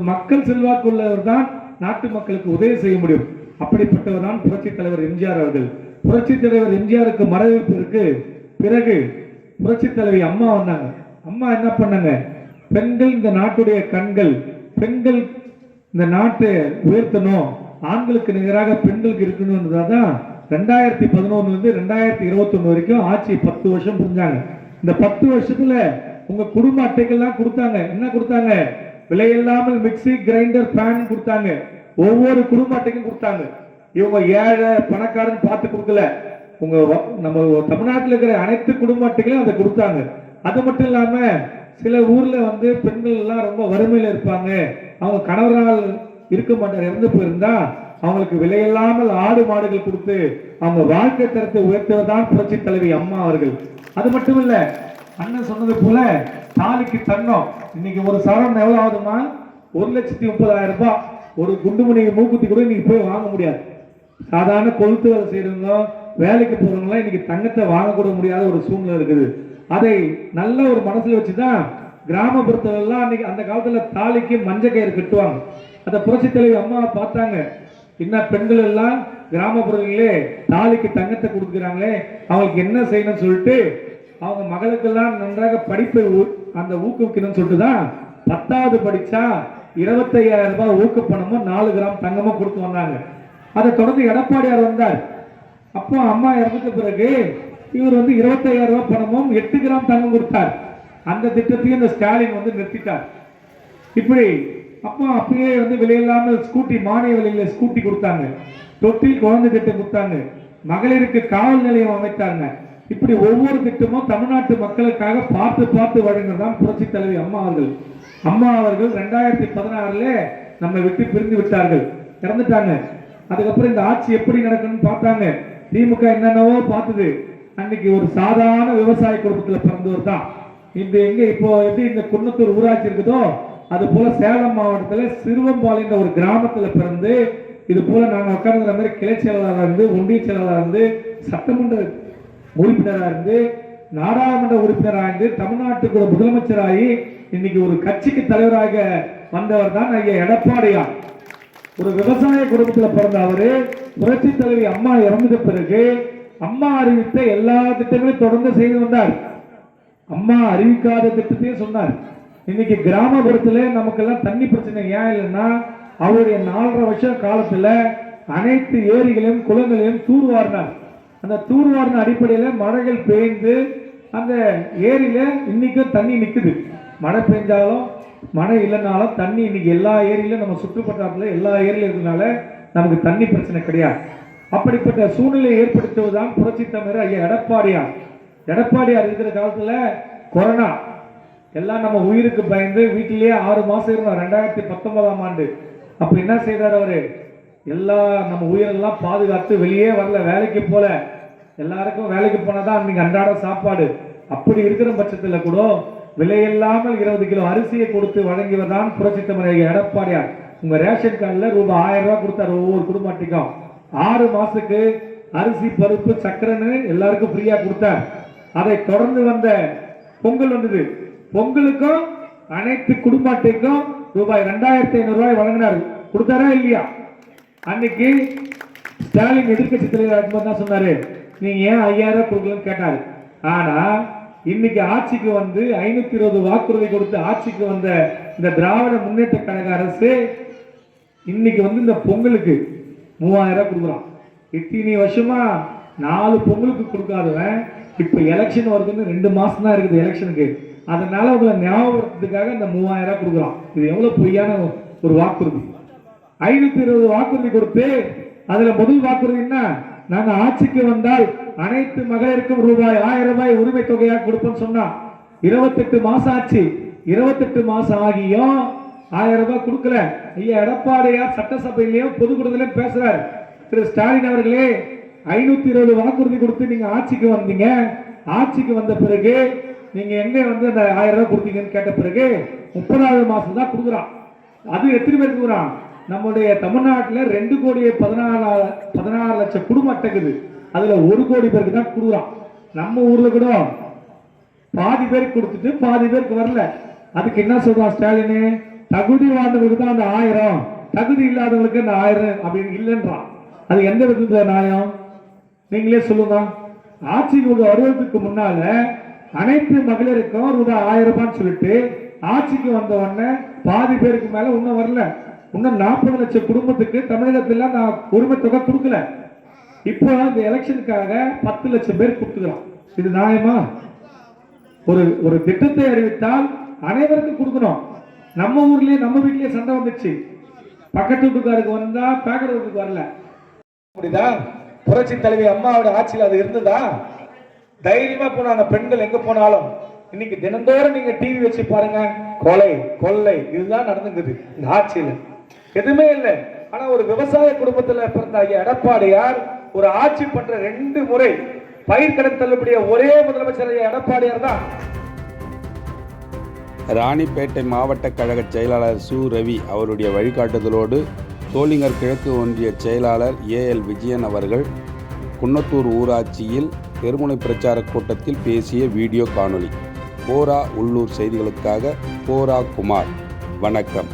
மக்கள் செல்வாக்கு உள்ளவர் தான் நாட்டு மக்களுக்கு உதவி செய்ய முடியும். அப்படிப்பட்டவர் தான் புரட்சி தலைவர் எம்ஜிஆர் அவர்கள். புரட்சி தலைவர் எம்ஜிஆருக்கு மறைவிற்கு பிறகு புரட்சி தலைவி அம்மா வந்தாங்க. அம்மா என்ன பண்ணாங்க? பெண்கள் இந்த நாட்டுடைய கண்கள், பெண்கள் இந்த நாட்டை உயர்த்தணும், ஆண்களுக்கு நிகராக பெண்களுக்கு இருக்கணும்ன்றதான் 2011 2021 வரைக்கும் ஆட்சி 10 வருஷம் புரிஞ்சாங்க. இந்த 10 வருஷத்துல உங்க குடும்ப அட்டைகள்லாம் கொடுத்தாங்க. என்ன கொடுத்தாங்க? விலையில்லாமல் மிக்சி, கிரைண்டர், ஃபேன் கொடுத்தாங்க. ஒவ்வொரு குடும்ப அட்டைக்கும் கொடுத்தாங்க. இவங்க ஏழை பணக்காரன் பார்த்து கொடுக்கல. உங்க நம்ம தமிழ்நாட்டில் இருக்கிற அனைத்து குடும்ப அட்டைகளையும் அதை கொடுத்தாங்க. அது மட்டும் இல்லாம சில ஊர்ல பெண்கள் எல்லாம் ரொம்ப வறுமையில இருப்பாங்க, அவங்க கணவரால் இருக்க மாட்டாங்க, இறந்து போயிருந்தா அவங்களுக்கு விலையில்லாமல் ஆடு மாடுகள் கொடுத்து அவங்க வாழ்க்கை தரத்தை உயர்த்துவதுதான் புரட்சி தலைவி அம்மா அவர்கள். அது மட்டும் இல்ல, அண்ணன் சொன்னது போல தாலிக்கு தங்கம். இன்னைக்கு ஒரு சரம் எவ்வளவு ஆகுதுமா? 1,30,000 ரூபாய். ஒரு குண்டுமணி மூக்குத்தி கூட இன்னைக்கு போய் வாங்க முடியாது. சாதாரண கொளுத்து வேலை செய்யறவங்க, வேலைக்கு போறவங்க இன்னைக்கு தங்கத்தை வாங்க கூட முடியாத ஒரு சூழ்நிலை இருக்குது. அதை நல்ல ஒரு மனசுல வச்சுதான் கிராமப்புறத்துல எல்லாம் அன்னைக்கு அந்த காலத்துல தாலிக்கு மஞ்சள் கயிறு கட்டுவாங்க. அந்த புரட்சி தலைவி அம்மா பார்த்தாங்க, இன்னும் பெண்கள் எல்லாம் கிராமப்புறங்களிலே தாலிக்கு தங்கத்தை கொடுக்குறாங்களே, அவங்களுக்கு என்ன செய்யணும்னு சொல்லிட்டு அவங்க மகளுக்கெல்லாம் நன்றாக படிப்பை அந்த ஊக்குவிக்கணும்னு சொல்லிட்டு தான் 10வது படிச்சா 25,000 ரூபாய் ஊக்கப்பணமும் 4 கிராம் தங்கமும் கொடுத்து வந்தாங்க. அதை தொடர்ந்து எடப்பாடியார் வந்தார். அப்போ அம்மா இறந்துட்ட பிறகு இவர் 25,000 ரூபாய் பணமும் 8 கிராம் தங்கம் கொடுத்தார். அந்த திட்டத்தையும் இந்த ஸ்டாலின் நிறுத்திட்டார். இப்படி அப்போ அப்பயே விலையில்லாமல் ஸ்கூட்டி, மானிய விலையில ஸ்கூட்டி கொடுத்தாங்க. தொட்டில் குழந்தை திட்டம் கொடுத்தாங்க. மகளிருக்கு காவல் நிலையம் அமைத்தாங்க. இப்படி ஒவ்வொரு திட்டமும் தமிழ்நாட்டு மக்களுக்காக பார்த்து பார்த்து வழங்குறதான் புரட்சி தலைவி அம்மா அவர்கள். அம்மா அவர்கள் 2016 நம்ம விட்டு பிரிந்து விட்டார்கள், இறந்துட்டாங்க. அதுக்கப்புறம் இந்த ஆட்சி எப்படி நடக்கணும்னு பார்த்தாங்க. திமுக என்னென்னவோ பார்த்தது. அன்னைக்கு ஒரு சாதாரண விவசாய குடும்பத்துல பிறந்தவர் தான். இந்த எங்க இப்போ எப்படி இந்த குன்னத்தூர் ஊராட்சி இருக்குதோ அது போல சேலம் மாவட்டத்துல சிறுவம்பால் என்ற ஒரு கிராமத்துல பிறந்து இது போல நாங்க உட்கார்ந்துற மாதிரி கிளை செயலாளராக இருந்து, ஒன்றிய செயலாளராக இருந்து, சட்டமன்ற உறுப்பினராக இருந்து, நாடாளுமன்ற உறுப்பினராக இருந்து, தமிழ்நாட்டுக்கு முதலமைச்சராகி இன்னைக்கு ஒரு கட்சிக்கு தலைவராக வந்தவர் தான் ஐயா எடப்பாடியார். ஒரு விவசாய குடும்பத்துல பிறந்த அவரு புரட்சி தலைவி அம்மா இறந்த பிறகு அம்மா அறிவித்த எல்லா திட்டங்களையும் தொடர்ந்து செய்து வந்தார். அம்மா அறிவிக்காத திட்டத்தையும் சொன்னார். இன்னைக்கு கிராமப்புறத்துல நமக்கெல்லாம் தண்ணி பிரச்சனை ஏன் இல்லைன்னா, அவருடைய 4.5 வருஷ காலத்துல அனைத்து ஏரிகளையும் குளங்களையும் தூர்வாரினார். அந்த தூர்வாரின அடிப்படையில மழைகள் பெய்ந்து அந்த ஏரியில இன்னைக்கும் தண்ணி நிக்குது. மழை பெஞ்சாலும் மழை இல்லைனாலும் தண்ணி இன்னைக்கு எல்லா ஏரியிலும், நம்ம சுற்றுப்பட்டாரத்துல எல்லா ஏரியிலும் இருக்கிறதுனால நமக்கு தண்ணி பிரச்சனை கிடையாது. அப்படிப்பட்ட சூழ்நிலையை ஏற்படுத்துவதுதான் புரட்சி தமிழர் ஐயா எடப்பாடியார். எடப்பாடியார் இருக்கிற காலத்துல கொரோனா எல்லாம் நம்ம உயிருக்கு பயந்து வீட்டிலேயே 6 மாசம் இருந்தோம் 2019ஆம் ஆண்டு. அப்ப என்ன செய்தார் அவரு? எல்லா நம்ம உயிரெல்லாம் பாதுகாத்து வெளியே வரல, வேலைக்கு போல. எல்லாருக்கும் வேலைக்கு போனாதான் அன்னைக்கு அன்றாட சாப்பாடு. அப்படி இருக்கிற பட்சத்துல கூட விலையில்லாமல் 20 கிலோ அரிசியை கொடுத்து வழங்கியவர்தான் புரட்சி தமிழர் எடப்பாடியார். உங்க ரேஷன் கார்டுல ரூபாய் 1000 ரூபாய் கொடுத்தாரு ஒவ்வொரு குடும்ப அட்டைக்கும். 6 மாசத்துக்கு அரிசி, பருப்பு, சக்கரைன்னு எல்லாருக்கும் ஃப்ரீயா கொடுத்தார். அதை தொடர்ந்து வந்த பொங்கல் வந்தது. பொங்கலுக்கும் அனைத்து குடும்ப அட்டைக்கும் ரூபாய் 2,500 ரூபாய் வழங்கினார். கொடுத்தாரா இல்லையா? அன்னைக்கு ஸ்டாலின் எதிர்கட்சி தலைவர் தான் சொன்னாரு, நீங்க ஏன் 5,000 ரூபாய் கொடுக்கலன்னு கேட்டாரு. ஆனா இன்னைக்கு ஆட்சிக்கு 520 வாக்குறுதி கொடுத்து ஆட்சிக்கு வந்த இந்த திராவிட முன்னேற்ற கழக அரசு இன்னைக்கு இந்த பொங்கலுக்கு 3,000 ரூபாய் கொடுக்குறான். இத்தனை வருஷமா 4 பொங்கலுக்கு கொடுக்காதவன் இப்ப எலெக்ஷன் வருதுன்னு 2 மாசம் தான் இருக்குது எலெக்ஷனுக்கு. அதனால உங்களை ஞாபகத்துக்காக இந்த 3,000 ரூபாய் கொடுக்குறான். இது எவ்வளவு பொய்யான ஒரு வாக்குறுதி. 520 வாக்குறுதி கொடுத்து அதுல முதல் வாக்குறுதி என்ன? நாங்க ஆட்சிக்கு வந்தால் அனைத்து மகளிருக்கும் ரூபாய் 1000 ரூபாய் உரிமை தொகையாக கொடுப்போம் சொன்னா. 28 மாசம் ஆச்சு. 28 மாசம் ஆகியும் 1000 ரூபாய் கொடுக்கல. ஐயா எடப்பாடியார் சட்டசபையிலையும் பொதுக்கூட்டத்திலையும் பேசுறாரு, திரு ஸ்டாலின் அவர்களே 520 வாக்குறுதி கொடுத்து நீங்க ஆட்சிக்கு வந்தீங்க, ஆட்சிக்கு வந்த பிறகு நீங்க எங்க அந்த 1000 ரூபாய் கொடுத்தீங்கன்னு கேட்ட பிறகு 30வது மாசம் தான் கொடுக்குறான். அது எத்தனை பேர் கொடுக்குறான்? நம்முடைய தமிழ்நாட்டில் 2,16 லட்சம் குடும்ப அட்டைக்குது. அதுல 1 கோடி பேருக்கு தான் கொடுக்குறான். நம்ம ஊர்ல கூட பாதி பேருக்கு கொடுத்துட்டு பாதி பேருக்கு வரல. அதுக்கு என்ன சொல்றான் ஸ்டாலின்? தகுதி வாழ்ந்தவங்களுக்கு தான் அந்த 1000, தகுதி இல்லாதவங்களுக்கு அந்த 1000 அப்படின்னு இல்லைன்றான். அது எந்த விதத்துல நியாயம்? நீங்களே சொல்லுங்க. ஆட்சிக்கு வருவதற்கு முன்னால அனைத்து மகளிருக்கும் ரூபாய் 1000 ரூபான்னு சொல்லிட்டு ஆட்சிக்கு வந்த உடனே பாதி பேருக்கு மேல இன்னும் வரல. இன்னும் 40 லட்சம் குடும்பத்துக்கு தமிழகத்துல நான் உரிமை தொகை கொடுக்கல. இப்போ இந்த எலெக்ஷனுக்காக 10 லட்சம் பேர் கொடுத்துக்கிறோம். இது நியாயமா? ஒரு திட்டத்தை அறிவித்தால் அனைவருக்கும் கொடுக்கணும். நம்ம ஊர்லயே நம்ம வீட்லயே சண்டை வந்துச்சு. பக்கத்து வீட்டுக்காருக்கு வந்தா பேக்கர் வீட்டுக்கு வரல. அப்படிதா புரட்சி தலைவி அம்மாவோட ஆட்சியில் அது இருந்ததா? தைரியமா போனாங்க பெண்கள் எங்க போனாலும். இன்னைக்கு தினந்தோறும் நீங்க டிவி வச்சு பாருங்க, கொலை கொள்ளை இதுதான் நடந்துக்குது இந்த ஆட்சியில. எதுவுமே இல்லை. ஆனா ஒரு விவசாய குடும்பத்துல பிறந்த ஐயா எடப்பாடியார் ஒரு ஆட்சி பண்ற 2 முறை பயிர்க்கடன் தள்ளுபடிய ஒரே முதலமைச்சர் எடப்பாடியார் தான். ராணிப்பேட்டை மாவட்ட கழக செயலாளர் சு ரவி அவருடைய வழிகாட்டுதலோடு சோளிங்கர் கிழக்கு ஒன்றிய செயலாளர் ஏஎல் விஜயன் அவர்கள் குன்னத்தூர் ஊராட்சியில் தெருமுனை பிரச்சார கூட்டத்தில் பேசிய வீடியோ காணொளி. போரா உள்ளூர் செய்திகளுக்காக போரா குமார். வணக்கம்.